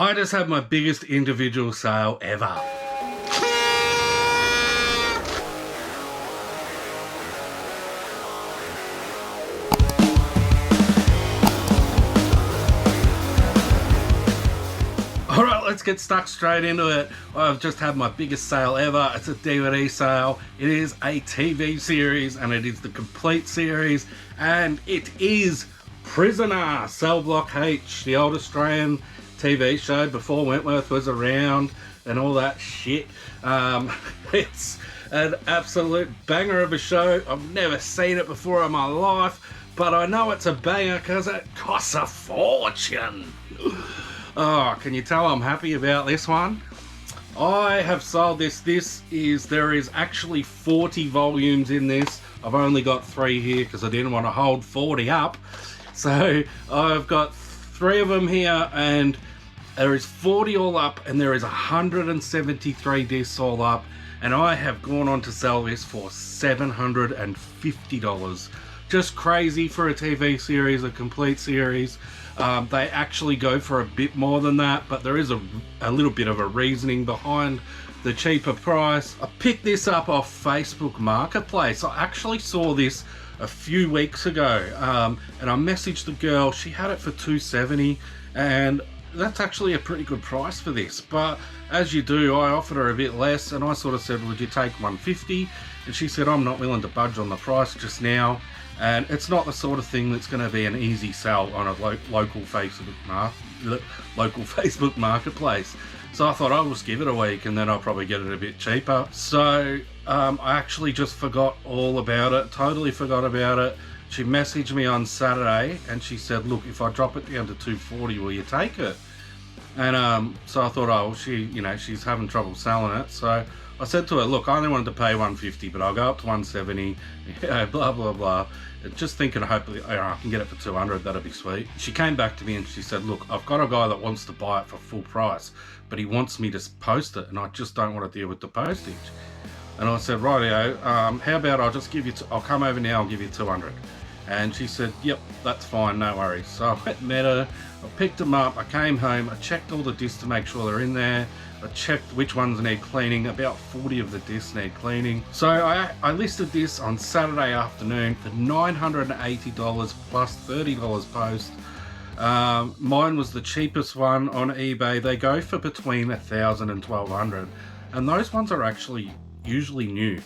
I just had my biggest individual sale ever. Alright, let's get stuck straight into it. I've just had my biggest sale ever. It's a DVD sale. It is a TV series and it is the complete series, and it is Prisoner, Cell Block H, the old Australian TV show before Wentworth was around and all that shit. It's an absolute banger of a show. I've never seen it before in my life, but I know it's a banger because it costs a fortune. Oh, can you tell I'm happy about this one? I have sold this. There is actually 40 volumes in this. I've only got 3 here because I didn't want to hold 40 up. So I've got 3 of them here, and there is 40 all up, and there is 173 discs all up, and I have gone on to sell this for $750. Just crazy for a TV series, a complete series. They actually go for a bit more than that, but there is a little bit of a reasoning behind the cheaper price. I picked this up off Facebook Marketplace. I actually saw this a few weeks ago, and I messaged the girl. She had it for $270, and that's actually a pretty good price for this. But as you do, I offered her a bit less, and I sort of said, would you take $150? And she said, I'm not willing to budge on the price just now. And it's not the sort of thing that's going to be an easy sell on a local Facebook marketplace. So I thought I'll just give it a week and then I'll probably get it a bit cheaper. So I actually just forgot all about it, totally forgot about it. She messaged me on Saturday and she said, look, if I drop it down to $240, will you take it? And so I thought, oh, she's having trouble selling it. So I said to her, look, I only wanted to pay $150, but I'll go up to $170, blah, blah, blah. Just thinking, hopefully, I can get it for $200, that'd be sweet. She came back to me and she said, look, I've got a guy that wants to buy it for full price, but he wants me to post it, and I just don't want to deal with the postage. And I said, rightio, how about I'll just give you, I'll come over now, I'll give you $200. And she said, yep, that's fine, no worries. So I went and met her, I picked them up, I came home, I checked all the discs to make sure they're in there. I checked which ones need cleaning. About 40 of the discs need cleaning. So I listed this on Saturday afternoon for $980 plus $30 post. Mine was the cheapest one on eBay. They go for between $1,000 and $1,200, and those ones are actually usually new.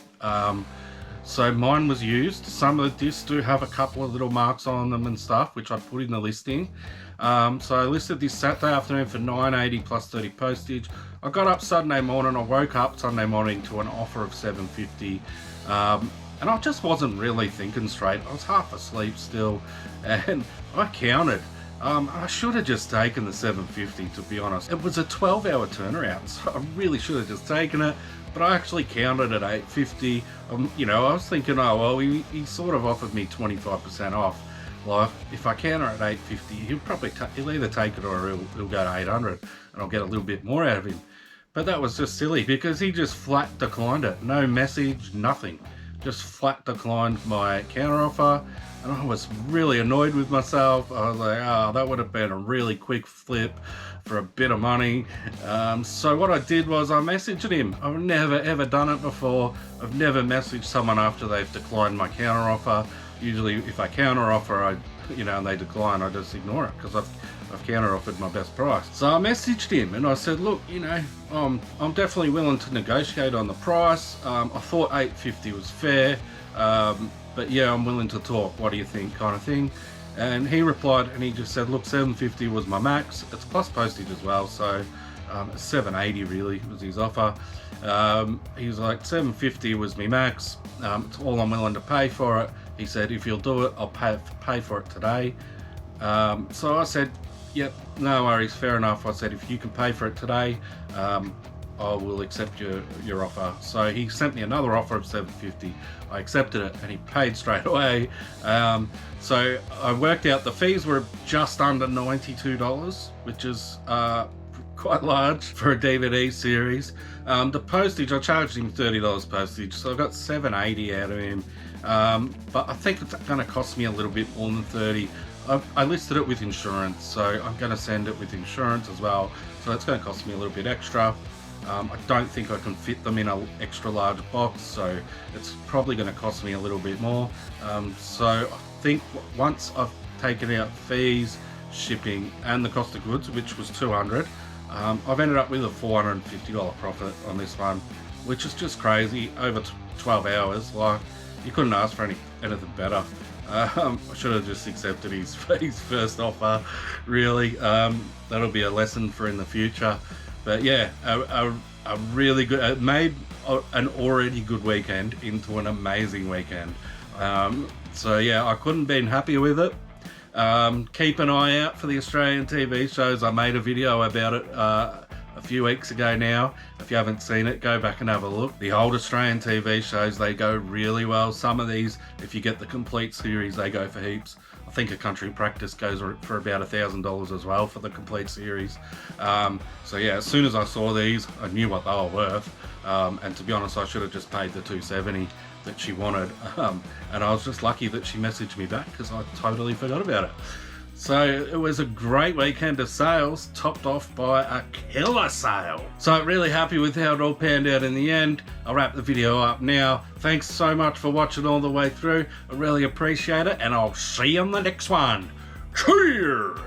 So mine was used. Some of the discs do have a couple of little marks on them and stuff, which I put in the listing. So I listed this Saturday afternoon for $980 plus 30 postage. I got up Sunday morning. I woke up Sunday morning to an offer of $750, and I just wasn't really thinking straight. I was half asleep still, and I counted. I should have just taken the $750, to be honest. It was a 12-hour turnaround, so I really should have just taken it. But I actually counted at $850. I was thinking, oh well, he sort of offered me 25% off. Like, if I counter at $850, he'll either take it or he'll go to $800, and I'll get a little bit more out of him. But that was just silly because he just flat declined it. No message, nothing. Just flat declined my counter offer, and I was really annoyed with myself. I was like, oh, that would have been a really quick flip for a bit of money. So what I did was I messaged him. I've never ever done it before. I've never messaged someone after they've declined my counter offer. Usually if I counter offer, and they decline, I just ignore it because I've counter offered my best price. So I messaged him and I said, look, I'm definitely willing to negotiate on the price. I thought $850 was fair, but yeah, I'm willing to talk. What do you think, kind of thing? And he replied and he just said, look, $750 was my max. It's plus postage as well, so $780 really was his offer. He was like, $750 was my max. It's all I'm willing to pay for it. He said, if you'll do it, I'll pay for it today. So I said, yep, no worries, fair enough. I said, if you can pay for it today, I will accept your offer. So he sent me another offer of $750. I accepted it and he paid straight away. So I worked out the fees were just under $92, which is quite large for a DVD series. The postage, I charged him $30 postage, so I got $780 out of him. But I think it's going to cost me a little bit more than $30. I listed it with insurance, so I'm going to send it with insurance as well. so it's going to cost me a little bit extra. I don't think I can fit them in an extra large box, so it's probably going to cost me a little bit more. So I think once I've taken out fees, shipping and the cost of goods, which was $200, I've ended up with a $450 profit on this one, which is just crazy. Over 12 hours, like, you couldn't ask for anything better. I should have just accepted his first offer, really. That'll be a lesson for in the future. But yeah, a really good, it made an already good weekend into an amazing weekend. So yeah, I couldn't have been happier with it. Keep an eye out for the Australian TV shows. I made a video about it a few weeks ago now. If you haven't seen it, go back and have a look. The old Australian TV shows, they go really well. Some of these, if you get the complete series, they go for heaps. I think A Country Practice goes for about $1,000 as well for the complete series. So yeah, as soon as I saw these, I knew what they were worth. And to be honest, I should have just paid the $270 that she wanted. And I was just lucky that she messaged me back, because I totally forgot about it. So it was a great weekend of sales, topped off by a killer sale. So really happy with how it all panned out in the end. I'll wrap the video up now. Thanks so much for watching all the way through. I really appreciate it, and I'll see you on the next one. Cheers!